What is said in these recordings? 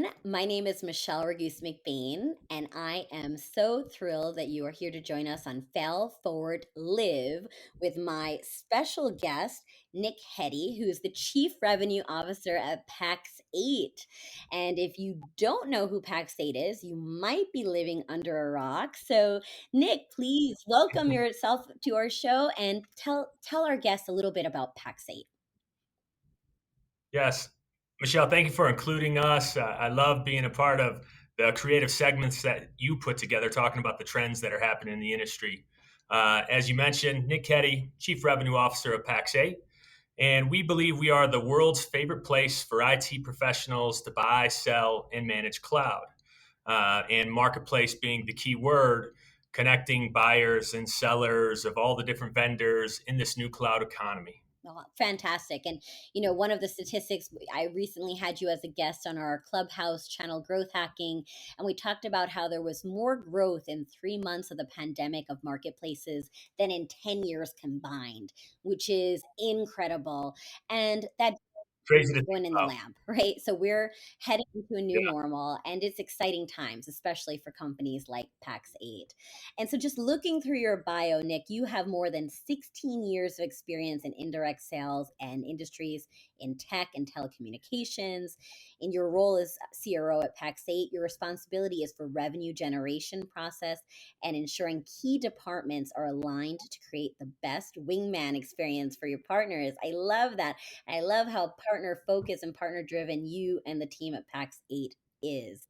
everyone. My name is Michelle Reguse McBain, and I am so thrilled that you are here to join us on Fail Forward Live with my special guest, Nick Heddy, who is the Chief Revenue Officer at Pax8. And if you don't know who Pax8 is, you might be living under a rock. So, Nick, please welcome yourself to our show and tell our guests a little bit about Pax8. Yes. Michelle, thank you for including us. I love being a part of the creative segments that you put together, talking about the trends that are happening in the industry. As you mentioned, Nick Heddy, Chief Revenue Officer of Pax8, and we believe we are the world's favorite place for IT professionals to buy, sell, and manage cloud. And marketplace being the key word, connecting buyers and sellers of all the different vendors in this new cloud economy. Oh, fantastic. And, one of the statistics, I recently had you as a guest on our Clubhouse channel, Growth Hacking, and we talked about how there was more growth in 3 months of the pandemic of marketplaces than in 10 years combined, which is incredible. And that Crazy to think going in the about. lab, right? So we're heading into a new normal and it's exciting times, especially for companies like Pax8. And so just looking through your bio, Nick, you have more than 16 years of experience in indirect sales and industries in tech and telecommunications. In your role as CRO at Pax8, your responsibility is for revenue generation process and ensuring key departments are aligned to create the best wingman experience for your partners. I love that. I love how partner focused and partner driven you and the team at Pax8 is.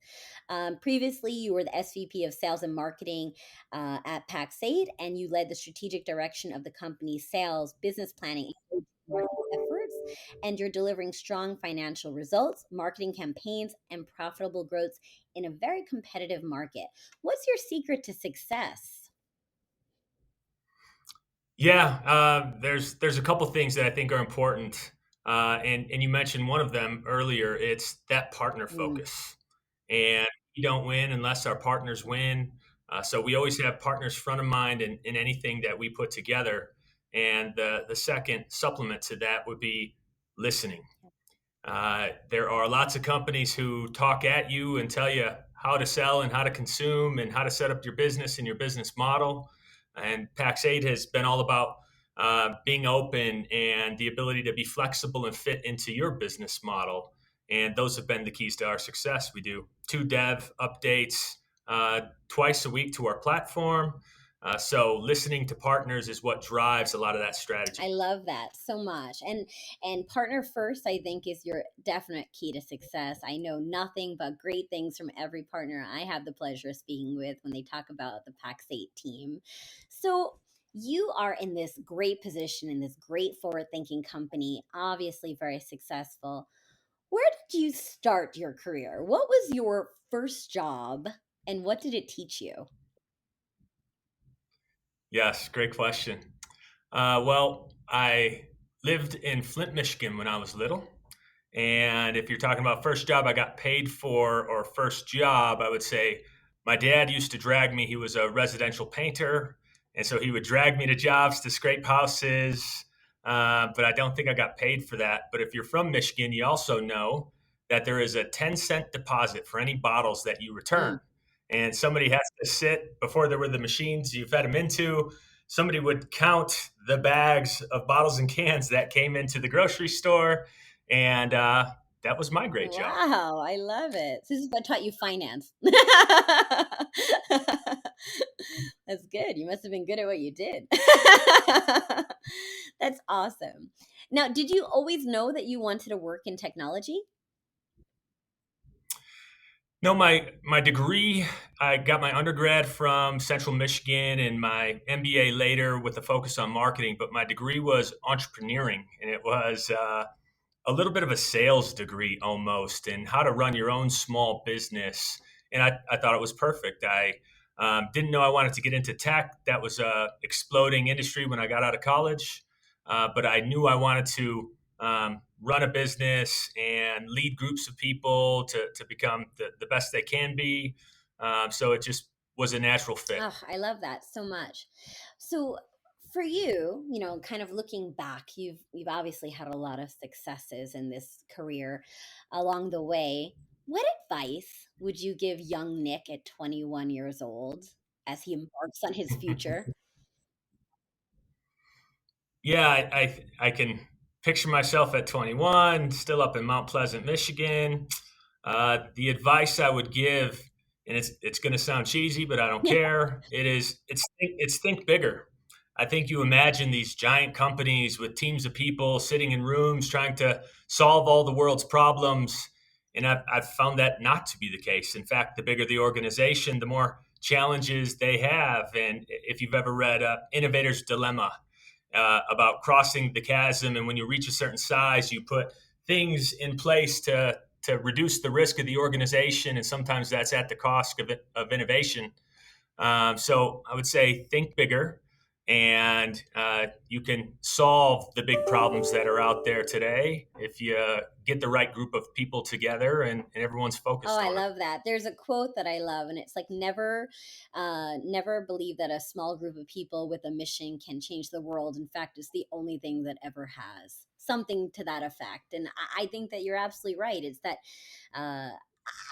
Previously, you were the SVP of Sales and Marketing at Pax8, and you led the strategic direction of the company's sales, business planning, and marketing efforts. And you're delivering strong financial results, marketing campaigns, and profitable growth in a very competitive market. What's your secret to success? Yeah, there's a couple things that I think are important, and you mentioned one of them earlier. It's that partner Mm. focus, and we don't win unless our partners win. So we always have partners front of mind in anything that we put together. And the second supplement to that would be listening. There are lots of companies who talk at you and tell you how to sell and how to consume and how to set up your business and your business model. And Pax8 has been all about being open and the ability to be flexible and fit into your business model. And those have been the keys to our success. We do 2 dev updates twice a week to our platform. So listening to partners is what drives a lot of that I strategy. love that so much. And partner first, I think, is your definite key to success. I know nothing but great things from every partner I have the pleasure of speaking with when they talk about the Pax8 team. So you are in this great position in this great forward thinking company, obviously very successful. Where did you start your career? What was your first job and what did it teach you? Yes, great question. Well, I lived in Flint, Michigan when I was little. And if you're talking about first job I got paid for or first job, I would say my dad used to drag me. He was a residential painter. And so he would drag me to jobs to scrape houses. But I don't think I got paid for that. But if you're from Michigan, you also know that there is a 10-cent deposit for any bottles that you return. Mm. And somebody has to sit before there were the machines you fed them into. Somebody would count the bags of bottles and cans that came into the grocery store, and that was my great job. Wow, I love it. This is what taught you finance. That's good. You must have been good at what you did. That's awesome. Now, did you always know that you wanted to work in technology? No, my degree, I got my undergrad from Central Michigan and my MBA later with a focus on marketing. But my degree was entrepreneuring, and it was a little bit of a sales degree almost, and how to run your own small business. And I thought it was perfect. I didn't know I wanted to get into tech. That was a exploding industry when I got out of college. But I knew I wanted to run a business and lead groups of people to become the best they can be. So it just was a natural fit. Oh, I love that so much. So for you, kind of looking back, you've obviously had a lot of successes in this career along the way. What advice would you give young Nick at 21 years old as he embarks on his future? Yeah, I can picture myself at 21, still up in Mount Pleasant, Michigan. The advice I would give, and it's going to sound cheesy, but I don't care. It's think bigger. I think you imagine these giant companies with teams of people sitting in rooms trying to solve all the world's problems, and I've found that not to be the case. In fact, the bigger the organization, the more challenges they have. And if you've ever read Innovator's Dilemma, about crossing the chasm, and when you reach a certain size, you put things in place to reduce the risk of the organization, and sometimes that's at the cost of innovation. So I would say think bigger, and you can solve the big problems that are out there today if you get the right group of people together and everyone's Oh, focused I on it. love that. There's a quote that I love, and it's like never believe that a small group of people with a mission can change the world. In fact, it's the only thing that ever has. Something to that effect. And I think that you're absolutely right. It's that uh,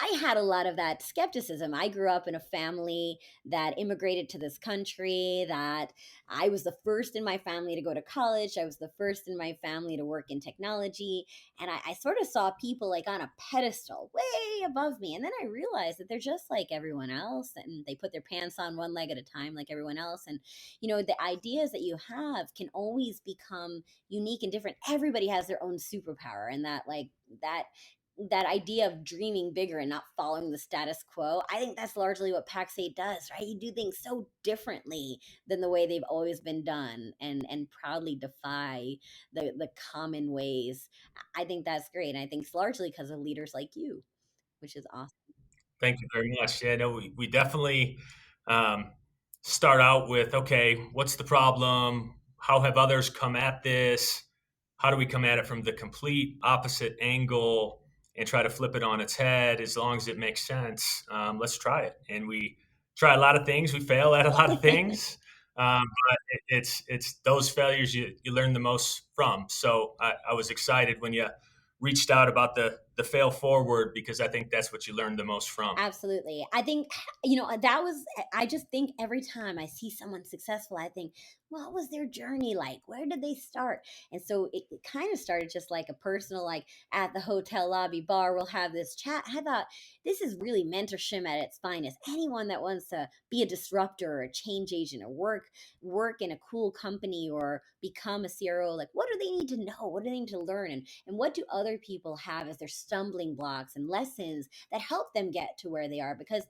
I had a lot of that skepticism. I grew up in a family that immigrated to this country, that I was the first in my family to go to college. I was the first in my family to work in technology. And I sort of saw people like on a pedestal way above me. And then I realized that they're just like everyone else, and they put their pants on one leg at a time like everyone else. And the ideas that you have can always become unique and different. Everybody has their own superpower, and that idea of dreaming bigger and not following the status quo, I think that's largely what Pax8 does, right? You do things so differently than the way they've always been done, and proudly defy the common ways. I think that's great. And I think it's largely because of leaders like you, which is awesome. Thank you very much. Yeah, no, we definitely um, start out with, okay, what's the problem? How have others come at this? How do we come at it from the complete opposite angle and try to flip it on its head as long as it makes sense? Let's try it. And we try a lot of things. We fail at a lot of things. But it's those failures you learn the most from. So I was excited when you reached out about the fail forward, because I think that's what you learn the most from. Absolutely. I think, I just think every time I see someone successful, I think, what was their journey like? Where did they start? And so it kind of started just like a personal, like at the hotel lobby bar, we'll have this chat. I thought this is really mentorship at its finest. Anyone that wants to be a disruptor or a change agent or work in a cool company or become a CRO, like what do they need to know? What do they need to learn? And what do other people have as their stumbling blocks and lessons that help them get to where they are? Because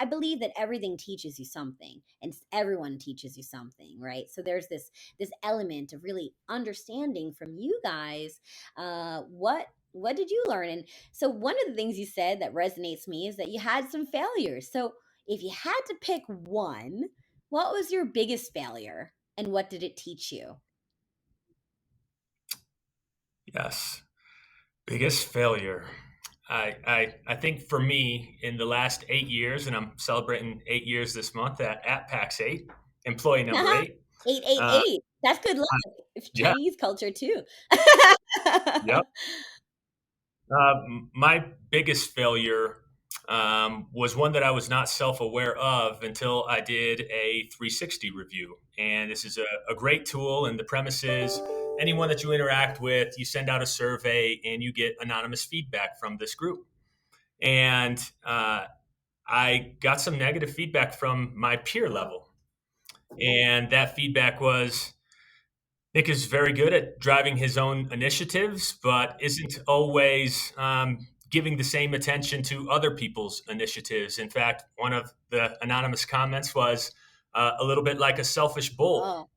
I believe that everything teaches you something, and everyone teaches you something, right? So there's this element of really understanding from you guys, what did you learn? And so one of the things you said that resonates me is that you had some failures. So if you had to pick one, what was your biggest failure and what did it teach you? Yes. Biggest failure. I think for me in the last 8 years, and I'm celebrating 8 years this month at Pax8, employee number 8. Uh, 888. That's good luck. It's yeah, Chinese culture too. yep. My biggest failure was one that I was not self aware of until I did a 360 review. And this is a great tool. And the premise is anyone that you interact with, you send out a survey and you get anonymous feedback from this group. And I got some negative feedback from my peer level. And that feedback was Nick is very good at driving his own initiatives, but isn't always giving the same attention to other people's initiatives. In fact, one of the anonymous comments was a little bit like a selfish bull. Oh,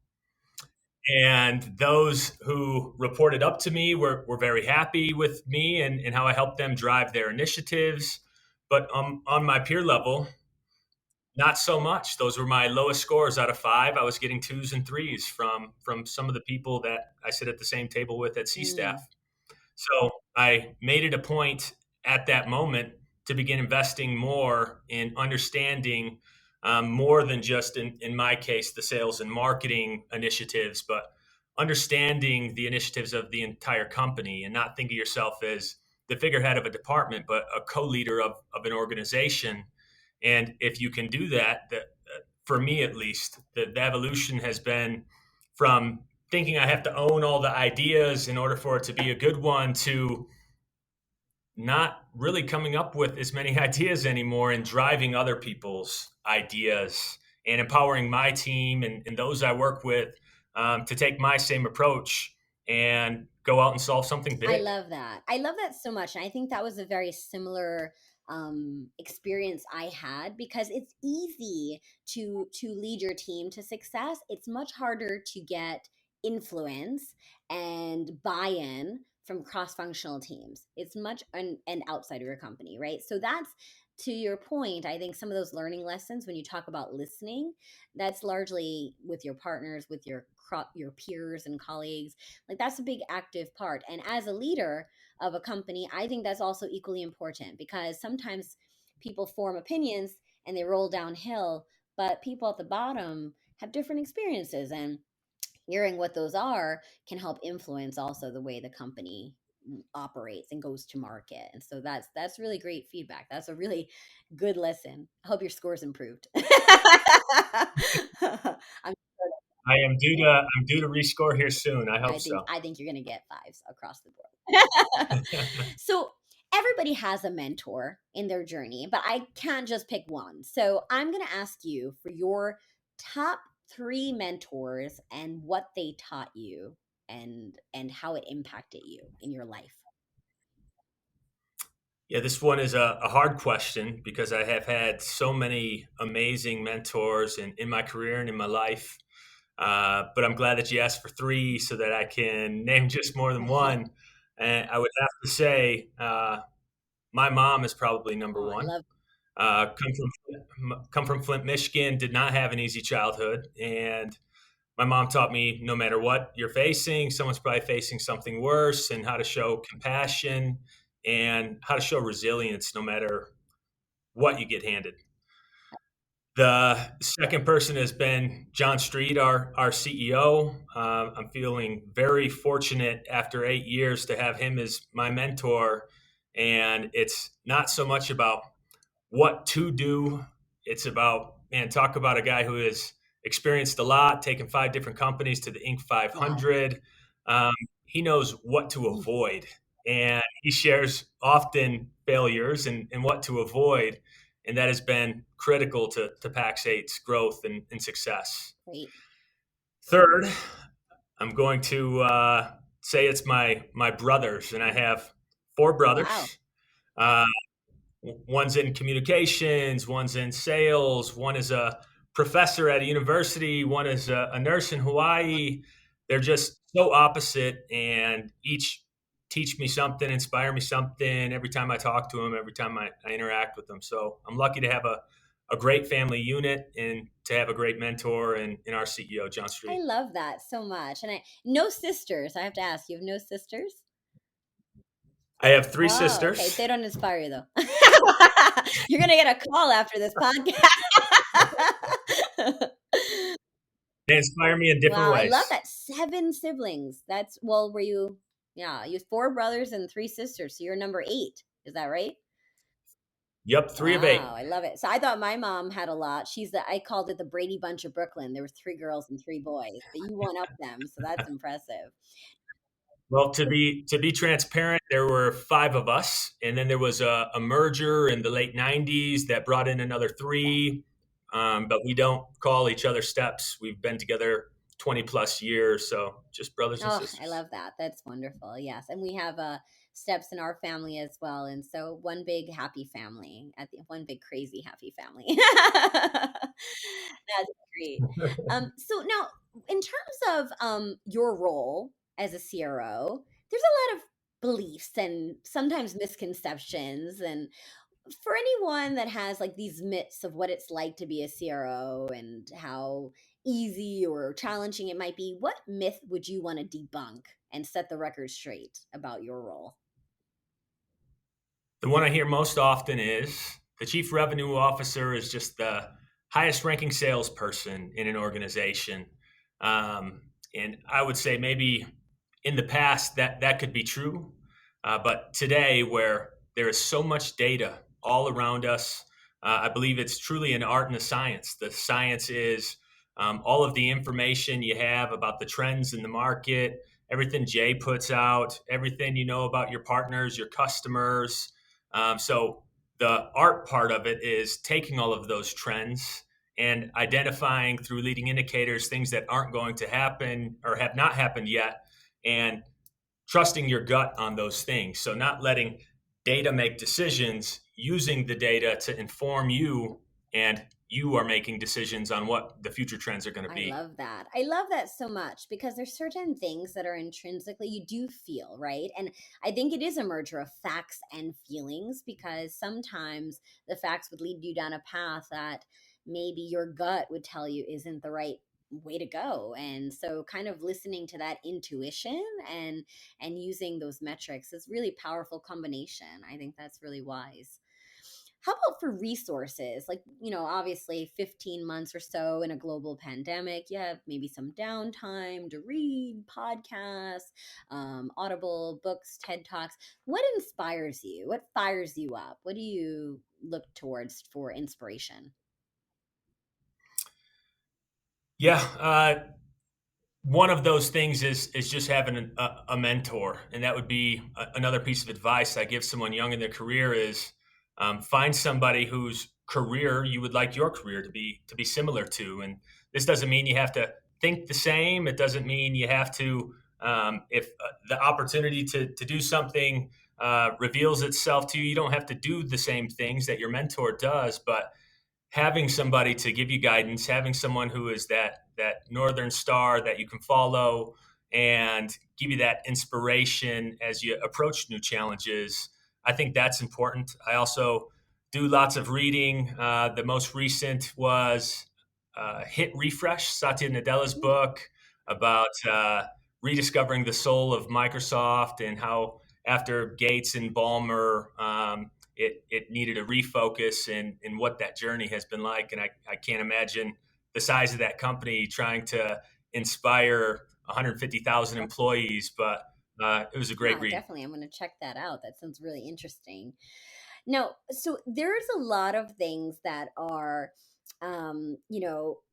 And those who reported up to me were very happy with me and how I helped them drive their initiatives. But on my peer level, not so much. Those were my lowest scores out of 5. I was getting 2s and 3s from some of the people that I sit at the same table with at C mm, staff. So I made it a point at that moment to begin investing more in understanding more than just in my case the sales and marketing initiatives, but understanding the initiatives of the entire company and not think of yourself as the figurehead of a department, but a co-leader of an organization. And if you can do that, for me at least, the evolution has been from thinking I have to own all the ideas in order for it to be a good one to not really coming up with as many ideas anymore and driving other people's ideas and empowering my team and those I work with to take my same approach and go out and solve something I big. love that. I love that so much. And I think that was a very similar experience I had, because it's easy to lead your team to success. It's much harder to get influence and buy-in from cross-functional teams. It's much and outside of your company, right? So that's, to your point, I think some of those learning lessons when you talk about listening, that's largely with your partners, with your peers and colleagues. Like, that's a big active part. And as a leader of a company, I think that's also equally important, because sometimes people form opinions and they roll downhill, but people at the bottom have different experiences, and hearing what those are can help influence also the way the company operates and goes to market. And so that's really great feedback. That's a really good lesson. I hope your scores improved. I'm I'm due to rescore here soon. I hope so. I think you're going to get fives across the board. So everybody has a mentor in their journey, but I can't just pick one. So I'm going to ask you for your top three mentors and what they taught you, and how it impacted you in your life. Yeah, this one is a hard question because I have had so many amazing mentors in my career and in my life. But I'm glad that you asked for three so that I can name just more than Oh, one. And I would have to say my mom is probably number I one. love. Come from Flint, Michigan. Did not have an easy childhood, and my mom taught me no matter what you're facing, someone's probably facing something worse, and how to show compassion and how to show resilience no matter what you get handed. The second person has been John Street, our CEO. I'm feeling very fortunate after 8 years to have him as my mentor. And it's not so much about what to do. It's about, man, talk about a guy who has experienced a lot, taken 5 different companies to the Inc. Wow. 500. Um, he knows what to Mm, avoid, and he shares often failures and what to avoid. And that has been critical to Pax8's growth and success. great. Third, I'm going to say it's my brothers, and I have four Wow. brothers. Uh, One's in communications, one's in sales, one is a professor at a university, one is a nurse in Hawaii. They're just so opposite, and each teach me something, inspire me something every time I talk to them, every time I interact with them. So I'm lucky to have a great family unit and to have a great mentor in our CEO, John I Street. love that so much. And no sisters. I have to ask, you have no sisters? I have three Oh, okay. sisters. They don't inspire you though. You're gonna get a call after this podcast. They inspire me in different Wow, I love ways. that. Seven siblings. That's, well, were you? Yeah, you have four brothers and three sisters. So you're number eight. Is that right? Yep, three of Wow, eight. I love it. So I thought my mom had a lot. I called it the Brady Bunch of Brooklyn. There were three girls and three boys, but you one up them, so that's impressive. Well, to be transparent, there were five of us, and then there was a merger in the late '90s that brought in another three. But we don't call each other steps. We've been together 20 plus years, so just brothers and Oh, I sisters. love that. That's wonderful. Yes. And we have steps in our family as well. And so one big happy family, at the one big crazy happy family. That's great. So now, in terms of your role as a CRO, there's a lot of beliefs and sometimes misconceptions. And for anyone that has like these myths of what it's like to be a CRO and how easy or challenging it might be, what myth would you want to debunk and set the record straight about your role? The one I hear most often is the chief revenue officer is just the highest ranking salesperson in an organization. And I would say maybe in the past that could be true. But today, where there is so much data all around us, I believe it's truly an art and a science. The science is all of the information you have about the trends in the market, everything Jay puts out, everything you know about your partners, your customers. So the art part of it is taking all of those trends and identifying through leading indicators things that aren't going to happen or have not happened yet, and trusting your gut on those things. So not letting data make decisions, using the data to inform you, and you are making decisions on what the future trends are going to I be. love that. I love that so much because there's certain things that are intrinsically you do feel, right? And I think it is a merger of facts and feelings because sometimes the facts would lead you down a path that maybe your gut would tell you isn't the right way to go. And so kind of listening to that intuition and using those metrics is really powerful combination. I think that's really wise. How about for resources? Like, obviously 15 months or so in a global pandemic, you have maybe some downtime to read podcasts, Audible, books, TED Talks. What inspires you? What fires you up? What do you look towards for inspiration? Yeah, one of those things is just having a mentor, and that would be another piece of advice I give someone young in their career is find somebody whose career you would like your career to be similar to. And this doesn't mean you have to think the same. It doesn't mean you have to if the opportunity to do something reveals itself to you, you don't have to do the same things that your mentor does, but having somebody to give you guidance, having someone who is that northern star that you can follow and give you that inspiration as you approach new challenges, I think that's important. I also do lots of reading. The most recent was Hit Refresh, Satya Nadella's book about rediscovering the soul of Microsoft and how after Gates and Ballmer, it needed a refocus in what that journey has been like. And I can't imagine the size of that company trying to inspire 150,000 employees, but it was a great Yeah, read. definitely. I'm going to check that out. That sounds really interesting. Now, so there's a lot of things that are,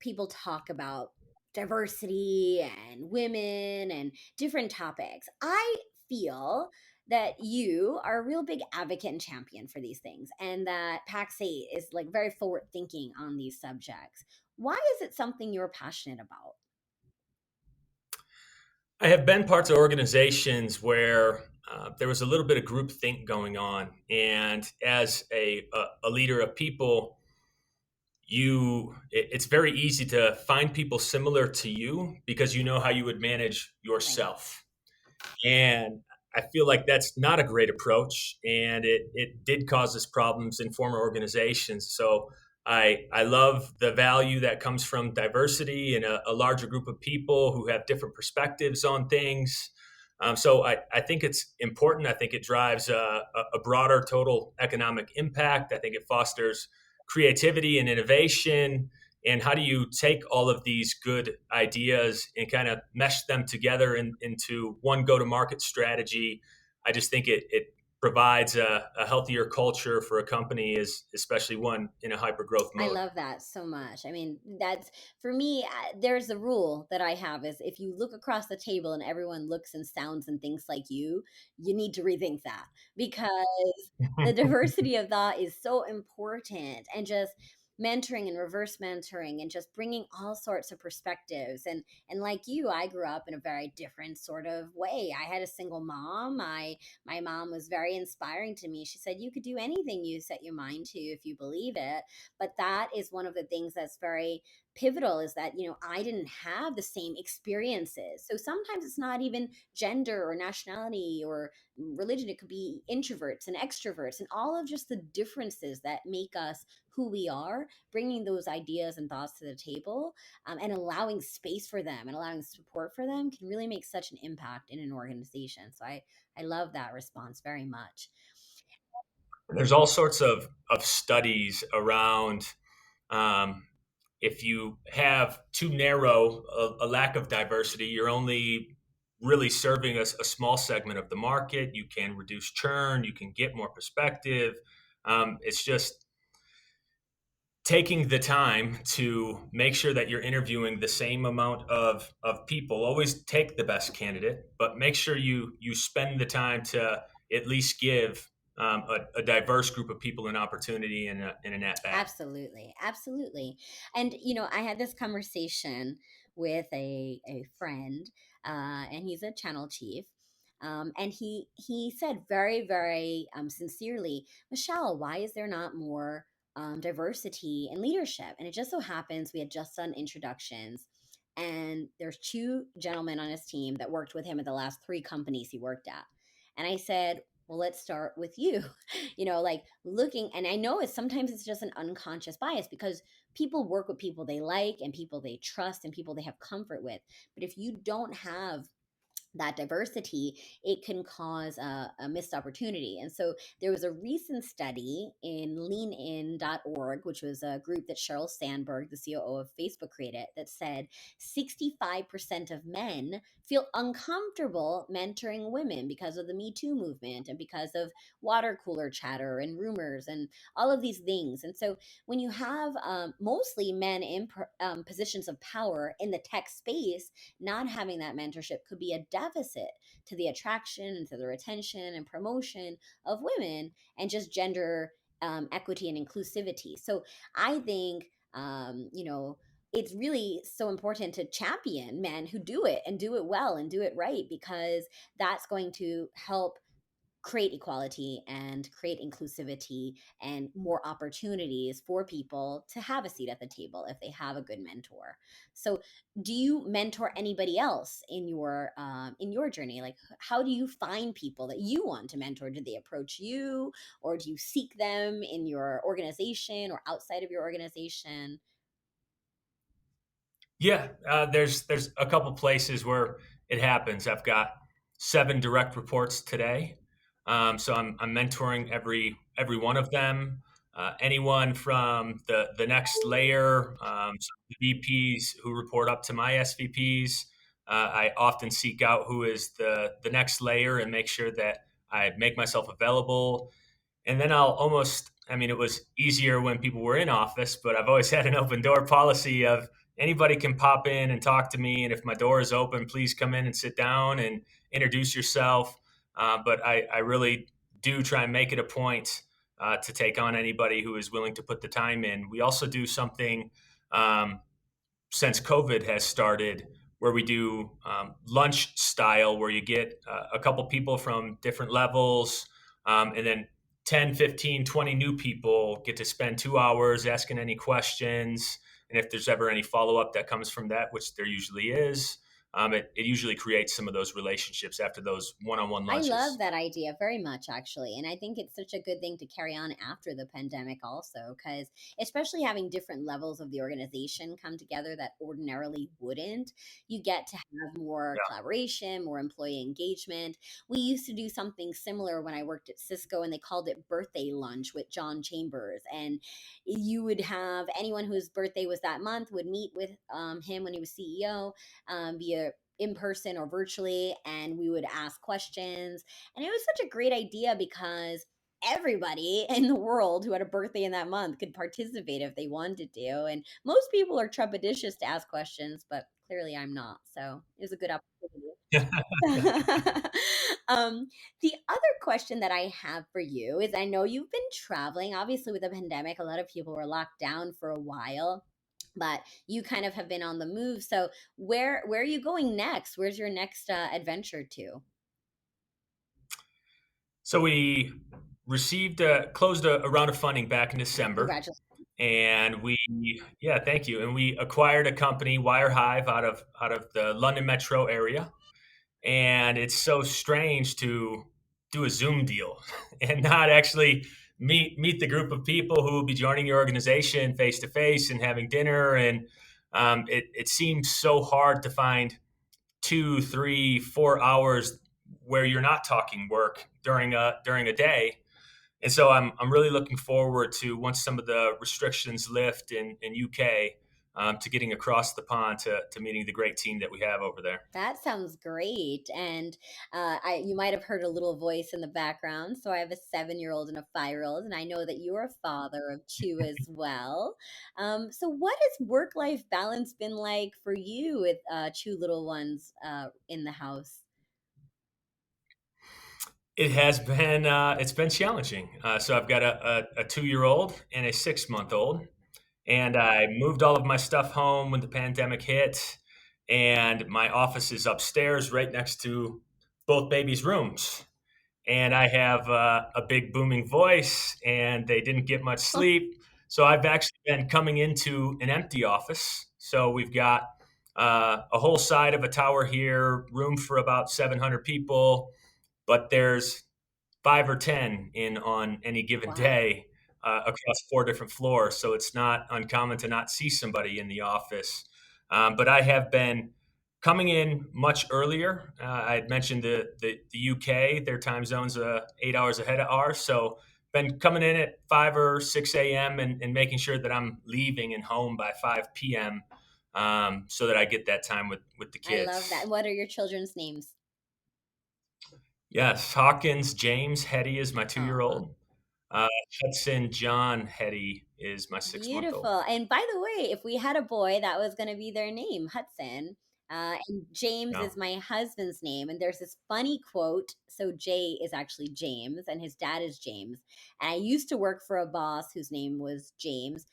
people talk about diversity and women and different topics. I feel that you are a real big advocate and champion for these things, and that Pax8 is like very forward thinking on these subjects. Why is it something you're passionate about? I have been parts of organizations where there was a little bit of groupthink going on, and as a leader of people, it's very easy to find people similar to you because you know how you would manage Right. yourself. And I feel like that's not a great approach. And it did cause us problems in former organizations. So I love the value that comes from diversity and a larger group of people who have different perspectives on things. So I think it's important. I think it drives a broader total economic impact. I think it fosters creativity and innovation. And how do you take all of these good ideas and kind of mesh them together into one go-to-market strategy? I just think it provides a healthier culture for a company, especially one in a hyper growth I mode. love that so much. I mean, that's for me. There's a rule that I have is if you look across the table and everyone looks and sounds and thinks like you need to rethink that because the diversity of that is so important. And just mentoring and reverse mentoring and just bringing all sorts of perspectives. And like you, I grew up in a very different sort of way. I had a single mom. My mom was very inspiring to me. She said you could do anything you set your mind to if you believe it, but that is one of the things that's very pivotal is that I didn't have the same experiences. So sometimes it's not even gender or nationality or religion. It could be introverts and extroverts and all of just the differences that make us who we are, bringing those ideas and thoughts to the table, and allowing space for them and allowing support for them can really make such an impact in an organization. So I love that response very much. There's all sorts of studies around um, if you have too narrow a lack of diversity, you're only really serving a small segment of the market. You can reduce churn, you can get more perspective. It's just taking the time to make sure that you're interviewing the same amount of people. Always take the best candidate, but make sure you spend the time to at least give a diverse group of people an opportunity and an at bat. Absolutely, absolutely. And I had this conversation with a friend, and he's a channel chief. And he said very, very sincerely, Michelle, why is there not more diversity in leadership? And it just so happens we had just done introductions, and there's two gentlemen on his team that worked with him at the last three companies he worked at. And I said, well, let's start with you. Like looking, and I know it's sometimes it's just an unconscious bias because people work with people they like and people they trust and people they have comfort with. But if you don't have that diversity, it can cause a missed opportunity. And so there was a recent study in leanin.org, which was a group that Sheryl Sandberg, the COO of Facebook, created, that said 65% of men feel uncomfortable mentoring women because of the Me Too movement and because of water cooler chatter and rumors and all of these things. And so when you have mostly men in positions of power in the tech space, not having that mentorship could be a deficit to the attraction and to the retention and promotion of women and just gender equity and inclusivity. So I think, it's really so important to champion men who do it and do it well and do it right, because that's going to help create equality and create inclusivity and more opportunities for people to have a seat at the table if they have a good mentor. So do you mentor anybody else in your journey? Like, how do you find people that you want to mentor? Do they approach you, or do you seek them in your organization or outside of your organization? Yeah, there's a couple places where it happens. I've got 7 direct reports today, so I'm mentoring every one of them. Anyone from the next layer, so the VPs who report up to my SVPs. I often seek out who is the next layer and make sure that I make myself available. And then I mean, it was easier when people were in office, but I've always had an open door policy of anybody can pop in and talk to me. And if my door is open, please come in and sit down and introduce yourself. But I really do try and make it a point to take on anybody who is willing to put the time in. We also do something um, since COVID has started, where we do lunch style, where you get a couple people from different levels, and then 10, 15, 20 new people get to spend 2 hours asking any questions. And if there's ever any follow up that comes from that, which there usually is, it usually creates some of those relationships after those one on one I love lunches. that idea very much, actually. And I think it's such a good thing to carry on after the pandemic, also, because especially having different levels of the organization come together that ordinarily wouldn't, you get to have more Yeah. collaboration, more employee engagement. We used to do something similar when I worked at Cisco, and they called it birthday lunch with John Chambers. And you would have anyone whose birthday was that month would meet with him when he was CEO via in person or virtually, and we would ask questions. And it was such a great idea because everybody in the world who had a birthday in that month could participate if they wanted to. And most people are trepidatious to ask questions, but clearly I'm not. So it was a good opportunity. um, the other question that I have for you is, I know you've been traveling. Obviously, with the pandemic, a lot of people were locked down for a while, but you kind of have been on the move. So where are you going next? Where's your next adventure to? So we closed a round of funding back in December. Congratulations. And yeah, thank you. And we acquired a company, Wire Hive, out of the London metro area. And it's so strange to do a Zoom deal and not actually meet the group of people who will be joining your organization face to face and having dinner. And it seems so hard to find 2, 3, 4 hours where you're not talking work during a day. And so I'm really looking forward to, once some of the restrictions lift in UK, to getting across the pond to meeting the great team that we have over there. That sounds great. And you might have heard a little voice in the background. So I have a 7-year-old and a 5-year-old, and I know that you're a father of two as well. So, what has work life balance been like for you with two little ones in the house? It has been it's been challenging. So I've got a 2 year old and a 6 month old, and I moved all of my stuff home when the pandemic hit, and my office is upstairs right next to both babies' rooms. And I have a big booming voice, and they didn't get much sleep. So I've actually been coming into an empty office. So we've got a whole side of a tower here, room for about 700 people, but there's 5 or 10 in on any given Wow. day across 4 different floors. So it's not uncommon to not see somebody in the office. But I have been coming in much earlier. I had mentioned the UK, their time zone's 8 hours ahead of ours. So been coming in at 5 or 6 a.m. And making sure that I'm leaving and home by 5 p.m. So that I get that time with the I love kids. that. What are your children's names? Yes, Hawkins James Heddy is my 2 year Aw. old. Uh, Hudson John Hetty is my 6 month old. Beautiful. And by the way, if we had a boy, that was going to be their name, Hudson. And James Yeah. is my husband's name. And there's this funny quote. So Jay is actually James, and his dad is James. And I used to work for a boss whose name was James,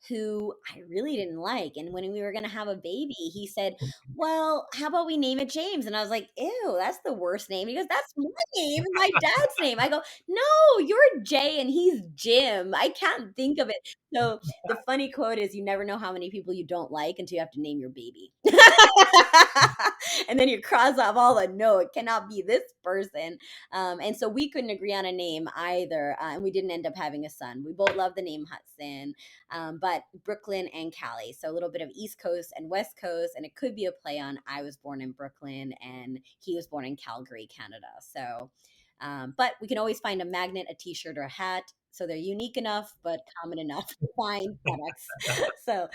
who I really didn't like. And when we were going to have a baby, he said, "Well, how about we name it James?" And I was like, "Ew, that's the worst name." He goes, "That's my name and my dad's name." I go, "No, you're Jay and he's Jim. I can't think of it." So the funny quote is, "You never know how many people you don't like until you have to name your baby." And then you cross off all the, no, it cannot be this person. And so we couldn't agree on a name either. And we didn't end up having a son. We both love the name Hudson, but Brooklyn and Cali. So a little bit of East Coast and West Coast. And it could be a play on, I was born in Brooklyn and he was born in Calgary, Canada. So, but we can always find a magnet, a t shirt, or a hat. So they're unique enough, but common enough to find products. So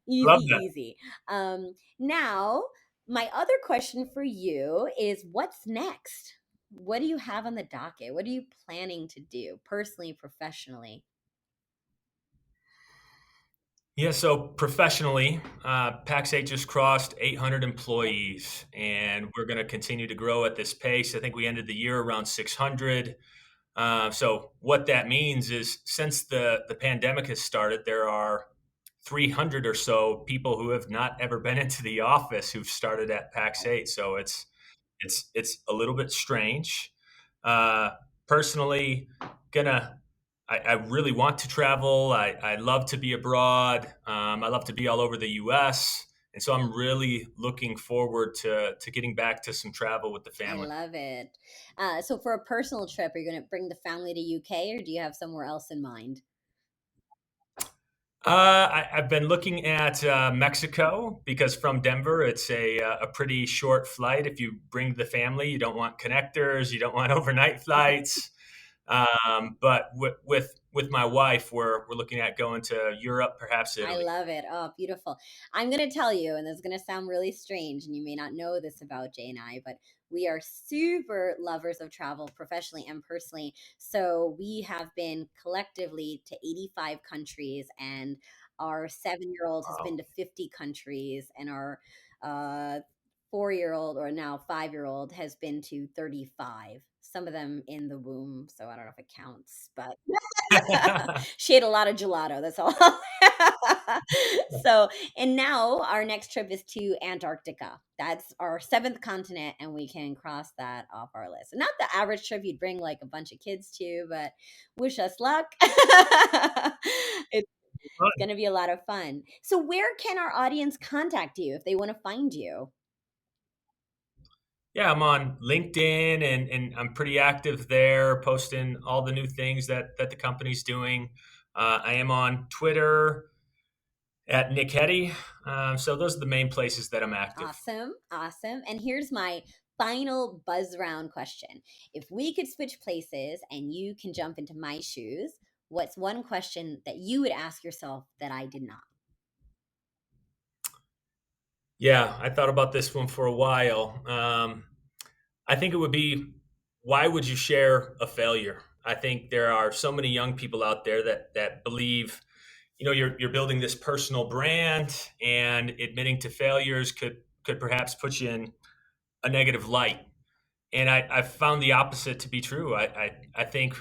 easy, Love that. easy. Now, my other question for you is, what's next? What do you have on the docket? What are you planning to do personally, professionally? Yeah, so professionally, Pax8 just crossed 800 employees, and we're going to continue to grow at this pace. I think we ended the year around 600. So what that means is since the pandemic has started, there are 300 or so people who have not ever been into the office who've started at Pax8. So it's a little bit strange. Uh, Personally, gonna I really want to travel. I love to be abroad. I love to be all over the U.S. And so I'm really looking forward to getting back to some travel with the I family. love it. So, for a personal trip, are you going to bring the family to UK or do you have somewhere else in mind? I've been looking at Mexico because from Denver, it's a pretty short flight. If you bring the family, you don't want connectors, you don't want overnight flights. But with my wife, we're looking at going to Europe, perhaps I Italy. love it. Oh, beautiful. I'm going to tell you, and this is going to sound really strange, and you may not know this about Jay and I, but we are super lovers of travel professionally and personally. So we have been collectively to 85 countries, and our 7-year old has been Wow. to 50 countries, and our uh, 4-year old, or now 5-year old, has been to 35. Some of them in the womb, so I don't know if it counts, but she ate a lot of gelato. That's all. So, and now our next trip is to Antarctica. That's our seventh continent, and we can cross that off our list. Not the average trip you'd bring like a bunch of kids to, but wish us luck. It's going to be a lot of fun. So, where can our audience contact you if they want to find you? Yeah, I'm on LinkedIn and I'm pretty active there, posting all the new things that the company's doing. I am on Twitter at Nick Heddy. So those are the main places that I'm active. Awesome. Awesome. And here's my final buzz round question. If we could switch places and you can jump into my shoes, what's one question that you would ask yourself that I did not? Yeah, I thought about this one for a while. I think it would be, why would you share a failure? I think there are so many young people out there that believe, you're building this personal brand, and admitting to failures could perhaps put you in a negative light. And I've found the opposite to be true. I think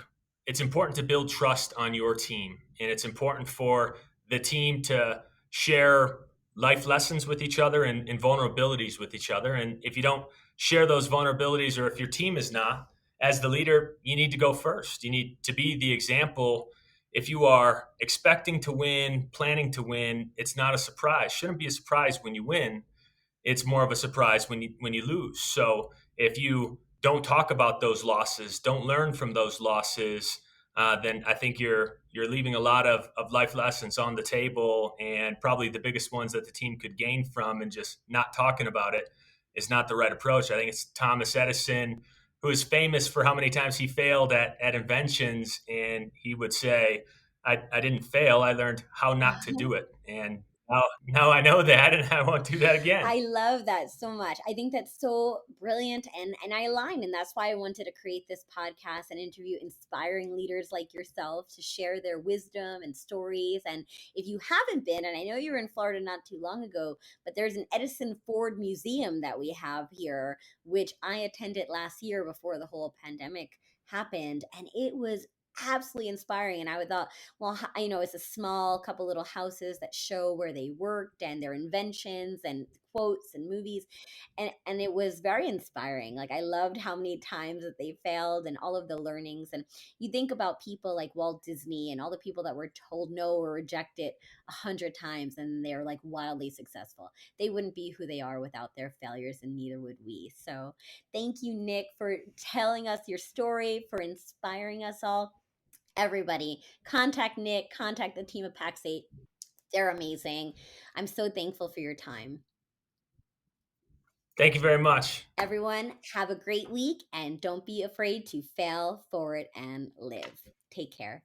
it's important to build trust on your team, and it's important for the team to share life lessons with each other, and vulnerabilities with each other. And if you don't share those vulnerabilities, or if your team is not, as the leader, you need to go first. You need to be the example. If you are expecting to win, planning to win, it's not a surprise. Shouldn't be a surprise when you win. It's more of a surprise when you lose. So if you don't talk about those losses, don't learn from those losses, then I think you're leaving a lot of life lessons on the table, and probably the biggest ones that the team could gain from, and just not talking about it is not the right approach. I think it's Thomas Edison, who is famous for how many times he failed at inventions, and he would say, I didn't fail, I learned how not to do it. And now I know that, and I won't do that again. I love that so much. I think that's so brilliant, and I align, and that's why I wanted to create this podcast and interview inspiring leaders like yourself to share their wisdom and stories. And if you haven't been, and I know you were in Florida not too long ago, but there's an Edison Ford Museum that we have here, which I attended last year before the whole pandemic happened, and it was absolutely inspiring. And I would thought, well, it's a small couple little houses that show where they worked and their inventions and quotes and movies, and it was very inspiring. Like, I loved how many times that they failed and all of the learnings. And you think about people like Walt Disney and all the people that were told no or rejected 100 times, and they're like wildly successful. They wouldn't be who they are without their failures, and neither would we. So thank you, Nick, for telling us your story, for inspiring us all. Everybody, contact Nick, contact the team of Pax8. They're amazing. I'm so thankful for your time. Thank you very much. Everyone, have a great week, and don't be afraid to fail forward and live. Take care.